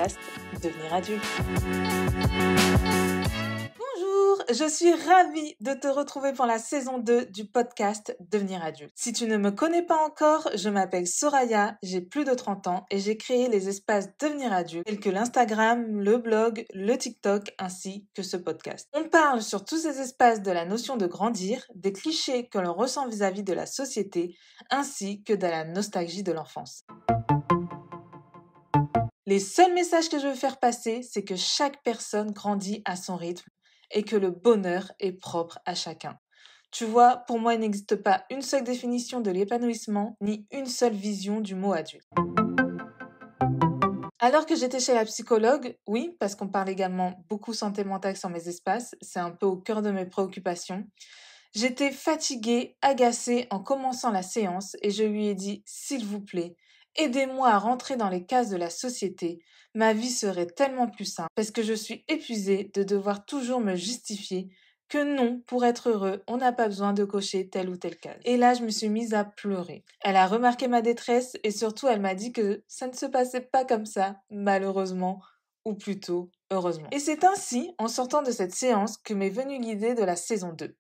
podcast Devenir adulte. Bonjour, je suis ravie de te retrouver pour la saison 2 du podcast Devenir adulte. Si tu ne me connais pas encore, je m'appelle Soraya, j'ai plus de 30 ans et j'ai créé les espaces Devenir adulte tels que l'Instagram, le blog, le TikTok ainsi que ce podcast. On parle sur tous ces espaces de la notion de grandir, des clichés que l'on ressent vis-à-vis de la société ainsi que de la nostalgie de l'enfance. Les seuls messages que je veux faire passer, c'est que chaque personne grandit à son rythme et que le bonheur est propre à chacun. Tu vois, pour moi, il n'existe pas une seule définition de l'épanouissement, ni une seule vision du mot adulte. Alors que j'étais chez la psychologue, oui, parce qu'on parle également beaucoup santé mentale sur mes espaces, c'est un peu au cœur de mes préoccupations, j'étais fatiguée, agacée en commençant la séance et je lui ai dit « S'il vous plaît, aidez-moi à rentrer dans les cases de la société. Ma vie serait tellement plus simple parce que je suis épuisée de devoir toujours me justifier que non, pour être heureux, on n'a pas besoin de cocher telle ou telle case. » Et là, je me suis mise à pleurer. Elle a remarqué ma détresse et surtout, elle m'a dit que ça ne se passait pas comme ça, malheureusement, ou plutôt heureusement. Et c'est ainsi, en sortant de cette séance, que m'est venue l'idée de la saison 2.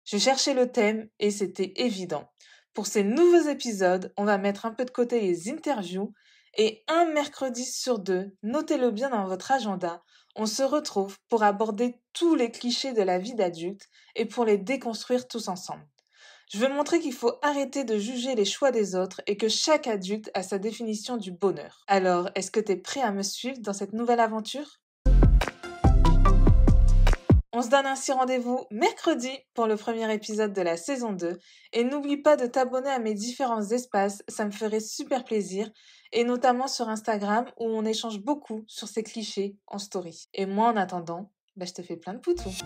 Je cherchais le thème et c'était évident. Pour ces nouveaux épisodes, on va mettre un peu de côté les interviews et un mercredi sur 2, notez-le bien dans votre agenda, on se retrouve pour aborder tous les clichés de la vie d'adulte et pour les déconstruire tous ensemble. Je veux montrer qu'il faut arrêter de juger les choix des autres et que chaque adulte a sa définition du bonheur. Alors, est-ce que tu es prêt à me suivre dans cette nouvelle aventure ? On se donne ainsi rendez-vous mercredi pour le premier épisode de la saison 2 et n'oublie pas de t'abonner à mes différents espaces, ça me ferait super plaisir et notamment sur Instagram où on échange beaucoup sur ces clichés en story. Et moi en attendant, je te fais plein de poutous.